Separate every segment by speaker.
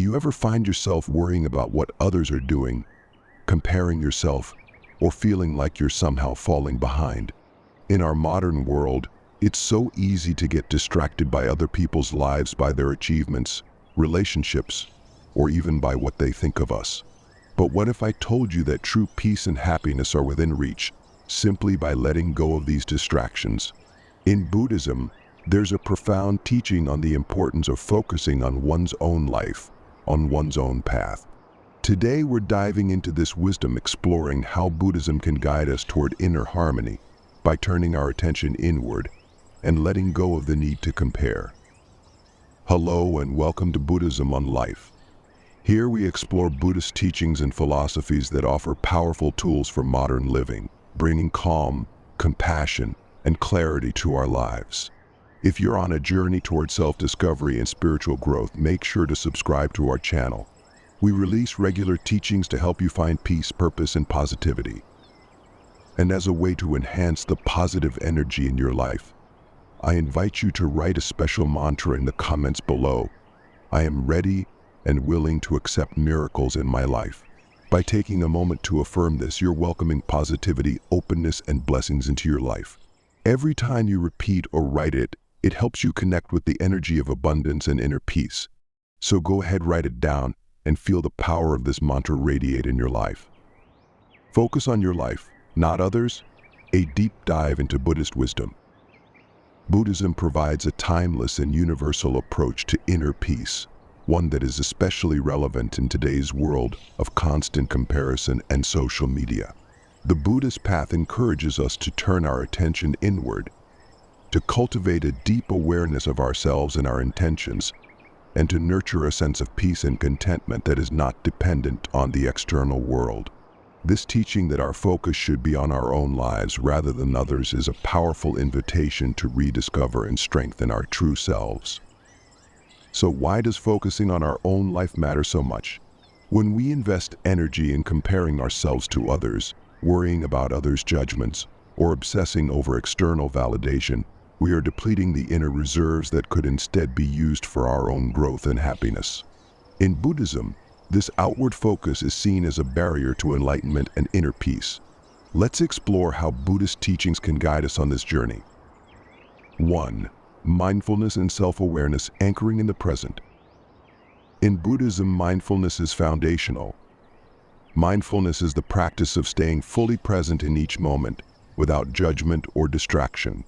Speaker 1: you ever find yourself worrying about what others are doing, comparing yourself, or feeling like you're somehow falling behind? In our modern world, it's so easy to get distracted by other people's lives, by their achievements, relationships, or even by what they think of us. But what if I told you that true peace and happiness are within reach, simply by letting go of these distractions? In Buddhism, there's a profound teaching on the importance of focusing on one's own life, on one's own path. Today we're diving into this wisdom, exploring how Buddhism can guide us toward inner harmony by turning our attention inward and letting go of the need to compare. Hello and welcome to Buddhism on Life. Here we explore Buddhist teachings and philosophies that offer powerful tools for modern living, bringing calm, compassion, and clarity to our lives. If you're on a journey toward self-discovery and spiritual growth, make sure to subscribe to our channel. We release regular teachings to help you find peace, purpose, and positivity. And as a way to enhance the positive energy in your life, I invite you to write a special mantra in the comments below. I am ready and willing to accept miracles in my life. By taking a moment to affirm this, you're welcoming positivity, openness, and blessings into your life. Every time you repeat or write it, it helps you connect with the energy of abundance and inner peace. So go ahead, write it down, and feel the power of this mantra radiate in your life. Focus on your life, not others. A deep dive into Buddhist wisdom. Buddhism provides a timeless and universal approach to inner peace, one that is especially relevant in today's world of constant comparison and social media. The Buddhist path encourages us to turn our attention inward, to cultivate a deep awareness of ourselves and our intentions, and to nurture a sense of peace and contentment that is not dependent on the external world. This teaching that our focus should be on our own lives rather than others is a powerful invitation to rediscover and strengthen our true selves. So why does focusing on our own life matter so much? When we invest energy in comparing ourselves to others, worrying about others' judgments, or obsessing over external validation, we are depleting the inner reserves that could instead be used for our own growth and happiness. In Buddhism, this outward focus is seen as a barrier to enlightenment and inner peace. Let's explore how Buddhist teachings can guide us on this journey. 1. Mindfulness and self-awareness, anchoring in the present. In Buddhism, mindfulness is foundational. Mindfulness is the practice of staying fully present in each moment, without judgment or distraction.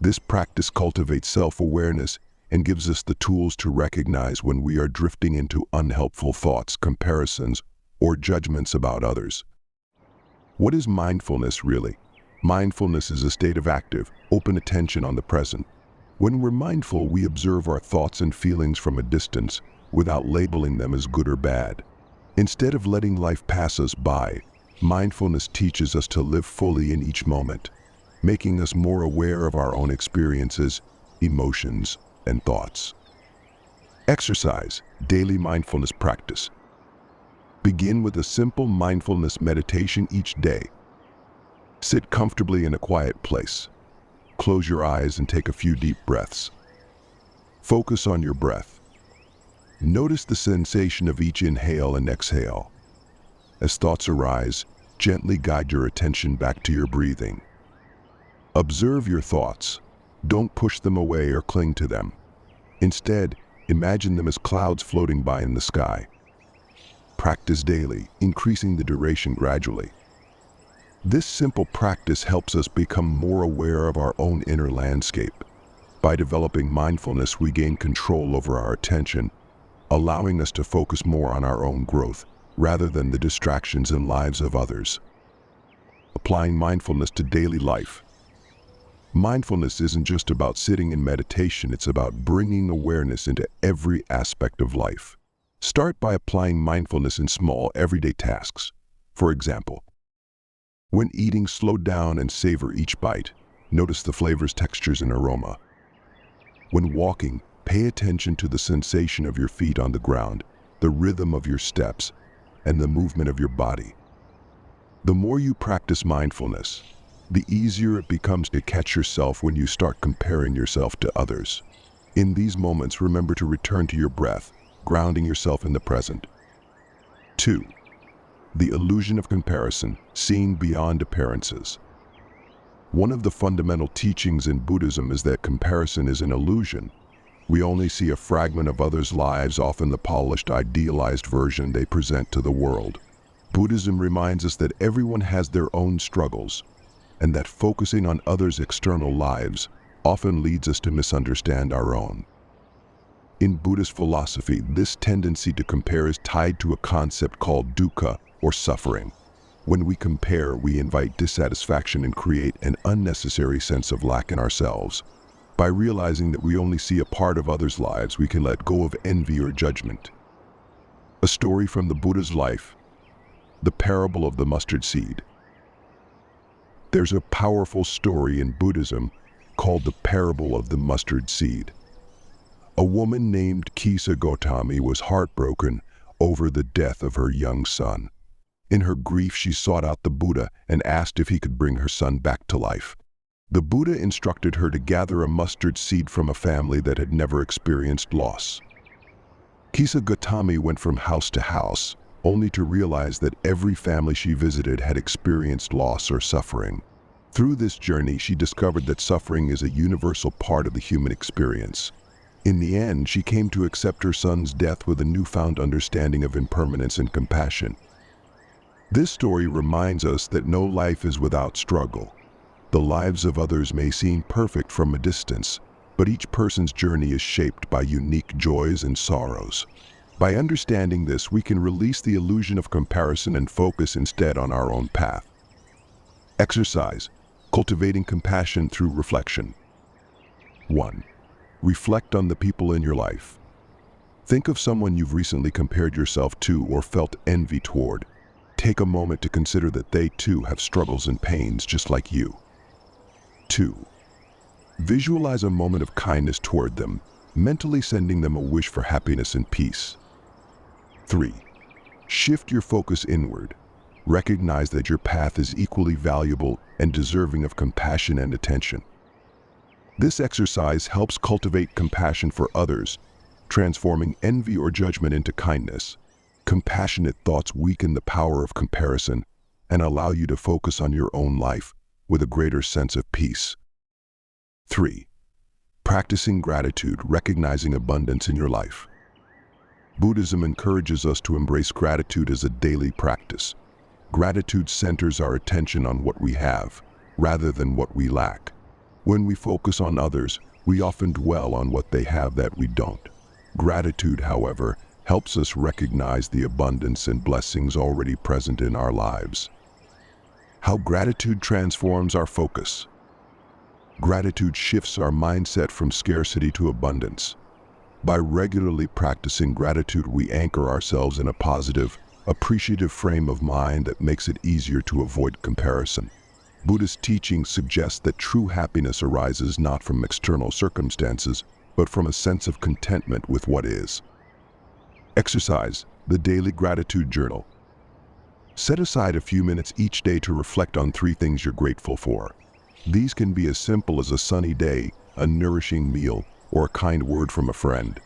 Speaker 1: This practice cultivates self-awareness and gives us the tools to recognize when we are drifting into unhelpful thoughts, comparisons, or judgments about others. What is mindfulness really? Mindfulness is a state of active, open attention on the present. When we're mindful, we observe our thoughts and feelings from a distance, without labeling them as good or bad. Instead of letting life pass us by, mindfulness teaches us to live fully in each moment, making us more aware of our own experiences, emotions, and thoughts. Exercise, daily mindfulness practice. Begin with a simple mindfulness meditation each day. Sit comfortably in a quiet place. Close your eyes and take a few deep breaths. Focus on your breath. Notice the sensation of each inhale and exhale. As thoughts arise, gently guide your attention back to your breathing. Observe your thoughts. Don't push them away or cling to them. Instead, imagine them as clouds floating by in the sky. Practice daily, increasing the duration gradually. This simple practice helps us become more aware of our own inner landscape. By developing mindfulness, we gain control over our attention, allowing us to focus more on our own growth, rather than the distractions and lives of others. Applying mindfulness to daily life. Mindfulness isn't just about sitting in meditation, it's about bringing awareness into every aspect of life. Start by applying mindfulness in small, everyday tasks. For example, when eating, slow down and savor each bite. Notice the flavors, textures, and aroma. When walking, pay attention to the sensation of your feet on the ground, the rhythm of your steps, and the movement of your body. The more you practice mindfulness, the easier it becomes to catch yourself when you start comparing yourself to others. In these moments, remember to return to your breath, grounding yourself in the present. 2. The illusion of comparison, seeing beyond appearances. One of the fundamental teachings in Buddhism is that comparison is an illusion. We only see a fragment of others' lives, often the polished, idealized version they present to the world. Buddhism reminds us that everyone has their own struggles, and that focusing on others' external lives often leads us to misunderstand our own. In Buddhist philosophy, this tendency to compare is tied to a concept called dukkha, or suffering. When we compare, we invite dissatisfaction and create an unnecessary sense of lack in ourselves. By realizing that we only see a part of others' lives, we can let go of envy or judgment. A story from the Buddha's life, the parable of the mustard seed. There's a powerful story in Buddhism called the parable of the mustard seed. A woman named Kisa Gotami was heartbroken over the death of her young son. In her grief, she sought out the Buddha and asked if he could bring her son back to life. The Buddha instructed her to gather a mustard seed from a family that had never experienced loss. Kisa Gotami went from house to house, only to realize that every family she visited had experienced loss or suffering. Through this journey, she discovered that suffering is a universal part of the human experience. In the end, she came to accept her son's death with a newfound understanding of impermanence and compassion. This story reminds us that no life is without struggle. The lives of others may seem perfect from a distance, but each person's journey is shaped by unique joys and sorrows. By understanding this, we can release the illusion of comparison and focus instead on our own path. Exercise: cultivating compassion through reflection. 1. Reflect on the people in your life. Think of someone you've recently compared yourself to or felt envy toward. Take a moment to consider that they too have struggles and pains just like you. 2. Visualize a moment of kindness toward them, mentally sending them a wish for happiness and peace. 3. Shift your focus inward. Recognize that your path is equally valuable and deserving of compassion and attention. This exercise helps cultivate compassion for others, transforming envy or judgment into kindness. Compassionate thoughts weaken the power of comparison and allow you to focus on your own life with a greater sense of peace. 3. Practicing gratitude, recognizing abundance in your life. Buddhism encourages us to embrace gratitude as a daily practice. Gratitude centers our attention on what we have, rather than what we lack. When we focus on others, we often dwell on what they have that we don't. Gratitude, however, helps us recognize the abundance and blessings already present in our lives. How gratitude transforms our focus. Gratitude shifts our mindset from scarcity to abundance. By regularly practicing gratitude, we anchor ourselves in a positive, appreciative frame of mind that makes it easier to avoid comparison. Buddhist teachings suggest that true happiness arises not from external circumstances, but from a sense of contentment with what is. Exercise: the daily gratitude journal. Set aside a few minutes each day to reflect on 3 things you're grateful for. These can be as simple as a sunny day, a nourishing meal, or a kind word from a friend.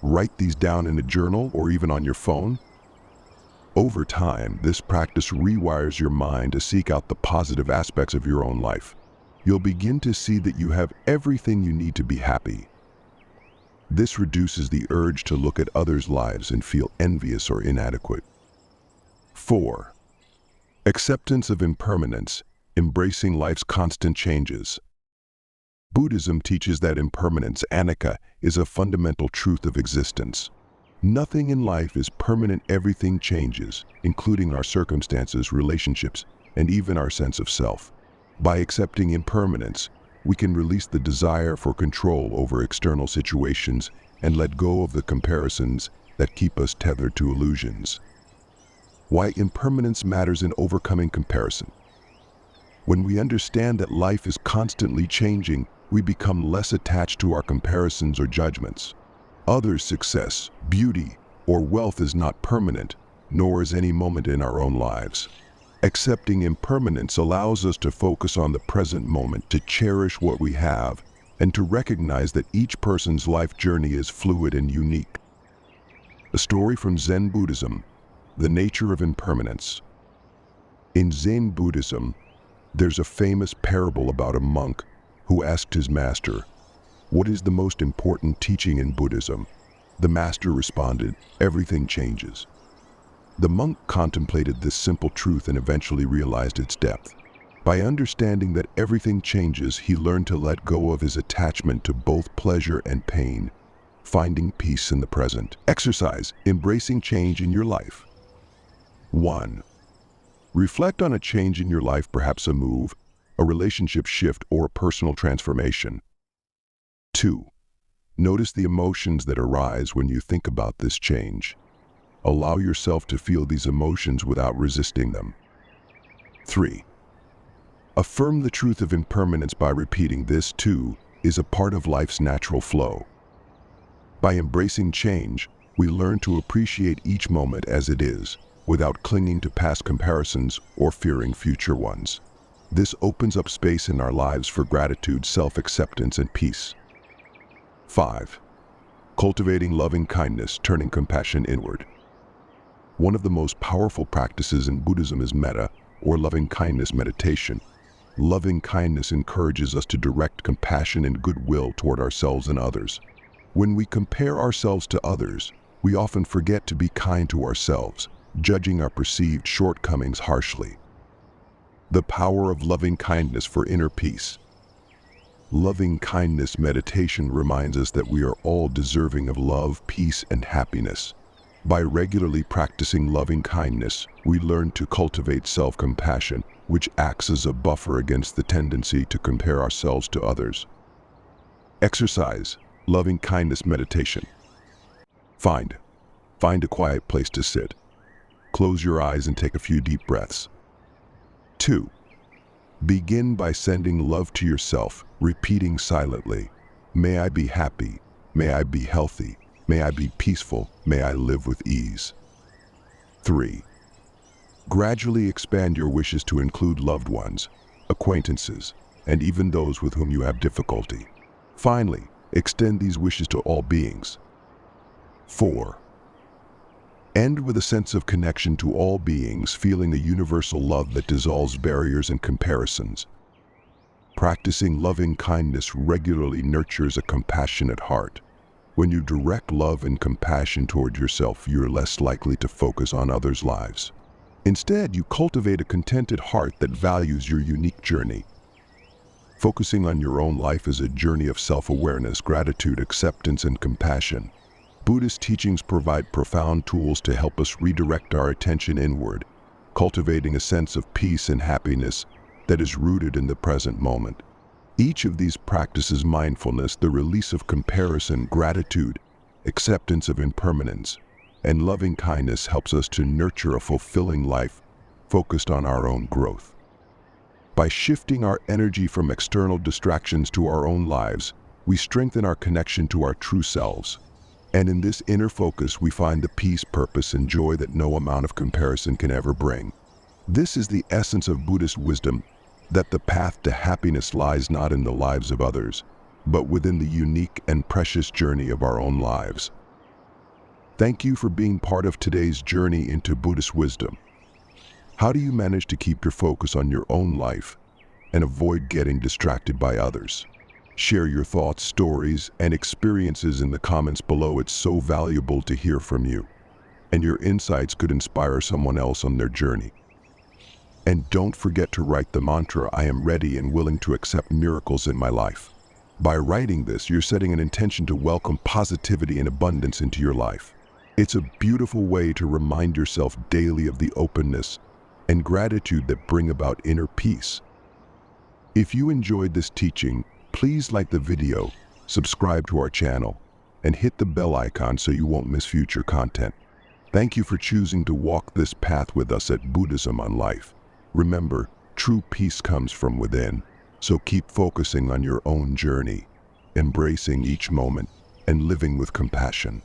Speaker 1: Write these down in a journal or even on your phone. Over time, this practice rewires your mind to seek out the positive aspects of your own life. You'll begin to see that you have everything you need to be happy. This reduces the urge to look at others' lives and feel envious or inadequate. 4. Acceptance of impermanence, embracing life's constant changes. Buddhism teaches that impermanence, anicca, is a fundamental truth of existence. Nothing in life is permanent, everything changes, including our circumstances, relationships, and even our sense of self. By accepting impermanence, we can release the desire for control over external situations and let go of the comparisons that keep us tethered to illusions. Why impermanence matters in overcoming comparison. When we understand that life is constantly changing, we become less attached to our comparisons or judgments. Others' success, beauty, or wealth is not permanent, nor is any moment in our own lives. Accepting impermanence allows us to focus on the present moment, to cherish what we have, and to recognize that each person's life journey is fluid and unique. A story from Zen Buddhism, the nature of impermanence. In Zen Buddhism, there's a famous parable about a monk who asked his master, "What is the most important teaching in Buddhism?" The master responded, "Everything changes." The monk contemplated this simple truth and eventually realized its depth. By understanding that everything changes, he learned to let go of his attachment to both pleasure and pain, finding peace in the present. Exercise, embracing change in your life. 1. Reflect on a change in your life, perhaps a move, a relationship shift, or a personal transformation. 2. Notice the emotions that arise when you think about this change. Allow yourself to feel these emotions without resisting them. 3. Affirm the truth of impermanence by repeating this too is a part of life's natural flow. By embracing change, we learn to appreciate each moment as it is, without clinging to past comparisons or fearing future ones. This opens up space in our lives for gratitude, self-acceptance, and peace. 5. Cultivating loving kindness, turning compassion inward. One of the most powerful practices in Buddhism is metta, or loving kindness meditation. Loving kindness encourages us to direct compassion and goodwill toward ourselves and others. When we compare ourselves to others, we often forget to be kind to ourselves, judging our perceived shortcomings harshly. The power of loving kindness for inner peace. Loving kindness meditation reminds us that we are all deserving of love, peace, and happiness. By regularly practicing loving kindness, we learn to cultivate self-compassion, which acts as a buffer against the tendency to compare ourselves to others. Exercise, loving kindness meditation. Find a quiet place to sit. Close your eyes and take a few deep breaths. 2. Begin by sending love to yourself, repeating silently, "May I be happy, may I be healthy, may I be peaceful, may I live with ease." 3. Gradually expand your wishes to include loved ones, acquaintances, and even those with whom you have difficulty. Finally, extend these wishes to all beings. 4. End with a sense of connection to all beings, feeling a universal love that dissolves barriers and comparisons. Practicing loving kindness regularly nurtures a compassionate heart. When you direct love and compassion toward yourself, you're less likely to focus on others' lives. Instead, you cultivate a contented heart that values your unique journey. Focusing on your own life is a journey of self-awareness, gratitude, acceptance, and compassion. Buddhist teachings provide profound tools to help us redirect our attention inward, cultivating a sense of peace and happiness that is rooted in the present moment. Each of these practices, mindfulness, the release of comparison, gratitude, acceptance of impermanence, and loving kindness, helps us to nurture a fulfilling life focused on our own growth. By shifting our energy from external distractions to our own lives, we strengthen our connection to our true selves. And in this inner focus, we find the peace, purpose, and joy that no amount of comparison can ever bring. This is the essence of Buddhist wisdom, that the path to happiness lies not in the lives of others, but within the unique and precious journey of our own lives. Thank you for being part of today's journey into Buddhist wisdom. How do you manage to keep your focus on your own life and avoid getting distracted by others? Share your thoughts, stories, and experiences in the comments below. It's so valuable to hear from you, and your insights could inspire someone else on their journey. And don't forget to write the mantra, "I am ready and willing to accept miracles in my life." By writing this, you're setting an intention to welcome positivity and abundance into your life. It's a beautiful way to remind yourself daily of the openness and gratitude that bring about inner peace. If you enjoyed this teaching, please like the video, subscribe to our channel, and hit the bell icon so you won't miss future content. Thank you for choosing to walk this path with us at Buddhism on Life. Remember, true peace comes from within, so keep focusing on your own journey, embracing each moment, and living with compassion.